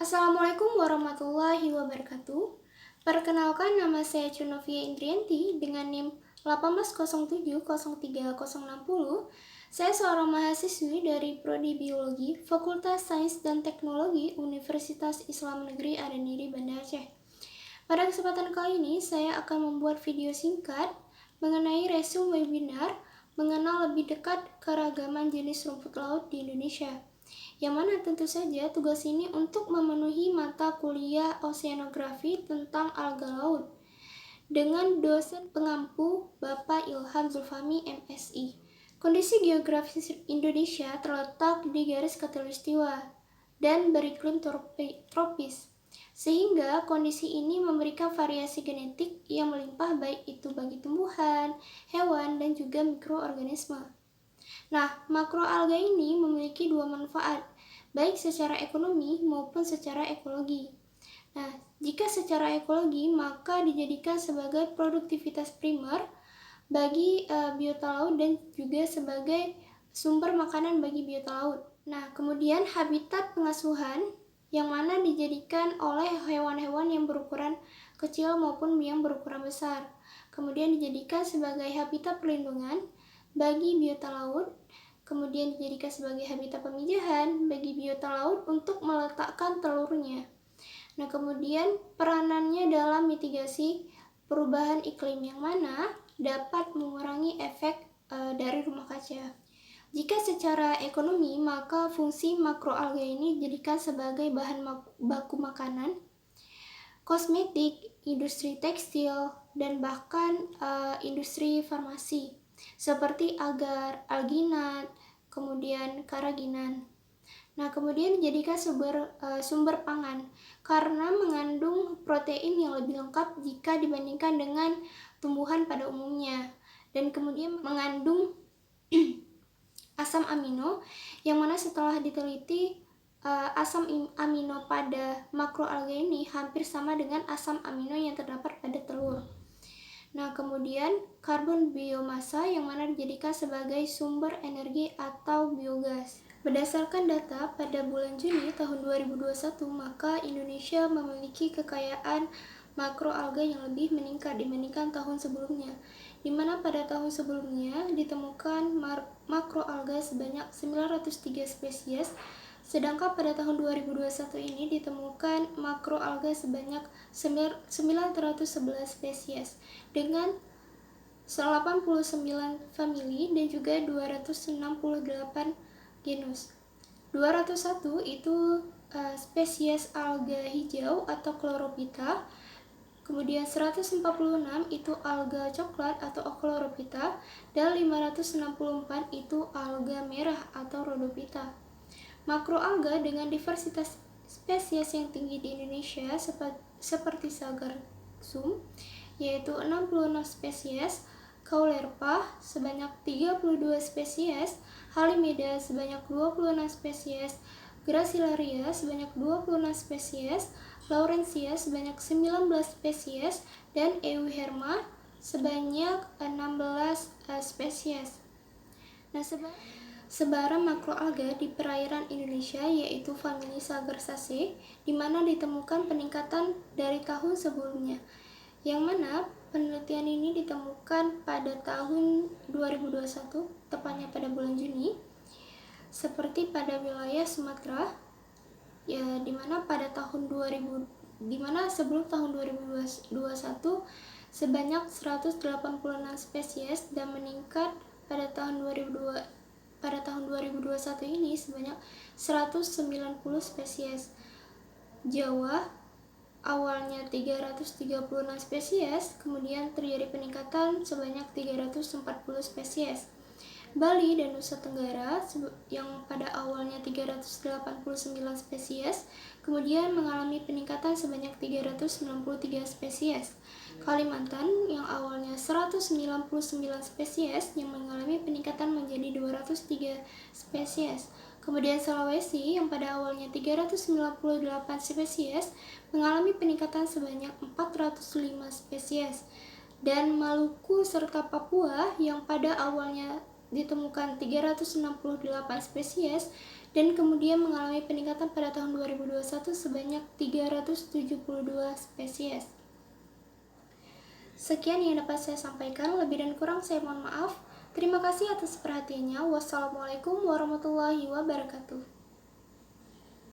Assalamualaikum warahmatullahi wabarakatuh. Perkenalkan, nama saya Cunovia Indrianti dengan NIM 180703060. Saya seorang mahasiswi dari Prodi Biologi, Fakultas Sains dan Teknologi Universitas Islam Negeri Adaniri, Banda Aceh. Pada kesempatan kali ini, saya akan membuat video singkat mengenai resume webinar mengenal lebih dekat keragaman jenis rumput laut di Indonesia, yang mana tentu saja tugas ini untuk memenuhi mata kuliah oseanografi tentang alga laut dengan dosen pengampu Bapak Ilham Zulfami MSI. Kondisi geografis Indonesia terletak di garis khatulistiwa dan beriklim tropis, sehingga kondisi ini memberikan variasi genetik yang melimpah baik itu bagi tumbuhan, hewan, dan juga mikroorganisme. Nah, makroalga ini memiliki dua manfaat, baik secara ekonomi maupun secara ekologi. Nah, jika secara ekologi, maka dijadikan sebagai produktivitas primer bagi biota laut dan juga sebagai sumber makanan bagi biota laut. Nah, kemudian habitat pengasuhan yang mana dijadikan oleh hewan-hewan yang berukuran kecil maupun yang berukuran besar. Kemudian dijadikan sebagai habitat perlindungan bagi biota laut, kemudian dijadikan sebagai habitat pemijahan bagi biota laut untuk meletakkan telurnya. Nah, kemudian peranannya dalam mitigasi perubahan iklim yang mana dapat mengurangi efek dari rumah kaca. Jika secara ekonomi, maka fungsi makroalga ini dijadikan sebagai bahan baku makanan, kosmetik, industri tekstil, dan bahkan industri farmasi seperti agar, alginat, kemudian karaginan. Nah, kemudian dijadikan sumber pangan karena mengandung protein yang lebih lengkap jika dibandingkan dengan tumbuhan pada umumnya, dan kemudian mengandung asam amino yang mana setelah diteliti asam amino pada makroalga ini hampir sama dengan asam amino yang terdapat pada telur. Nah, kemudian karbon biomasa yang mana dijadikan sebagai sumber energi atau biogas. Berdasarkan data pada bulan Juni tahun 2021, maka Indonesia memiliki kekayaan makroalga yang lebih meningkat dibandingkan tahun sebelumnya, di mana pada tahun sebelumnya ditemukan makroalga sebanyak 903 spesies, sedangkan pada tahun 2021 ini ditemukan makroalga sebanyak 911 spesies dengan 89 famili dan juga 268 genus. 201 itu spesies alga hijau atau chlorophyta, kemudian 146 itu alga coklat atau ochlorophyta, dan 564 itu alga merah atau rhodophyta. Makroalga dengan diversitas spesies yang tinggi di Indonesia seperti Sargassum yaitu 66 spesies, Caulerpa sebanyak 32 spesies, Halimeda sebanyak 26 spesies, Gracilaria sebanyak 26 spesies, Laurencia sebanyak 19 spesies, dan Euherma sebanyak 16 spesies. Nah, sebaran makroalga di perairan Indonesia yaitu famili Sargassaceae, di mana ditemukan peningkatan dari tahun sebelumnya, yang mana penelitian ini ditemukan pada tahun 2021, tepatnya pada bulan Juni, seperti pada wilayah Sumatera, ya, dimana sebelum tahun 2021 sebanyak 186 spesies dan meningkat pada tahun 2021 ini sebanyak 190 spesies. Jawa awalnya 336 spesies, kemudian terjadi peningkatan sebanyak 340 spesies. Bali dan Nusa Tenggara yang pada awalnya 389 spesies, kemudian mengalami peningkatan sebanyak 393 spesies. Kalimantan yang awalnya 199 spesies yang mengalami peningkatan menjadi 203 spesies. Kemudian Sulawesi yang pada awalnya 398 spesies mengalami peningkatan sebanyak 405 spesies. Dan Maluku serta Papua yang pada awalnya ditemukan 368 spesies dan kemudian mengalami peningkatan pada tahun 2021 sebanyak 372 spesies. Sekian yang dapat saya sampaikan, lebih dan kurang saya mohon maaf. Terima kasih atas perhatiannya. Wassalamualaikum warahmatullahi wabarakatuh.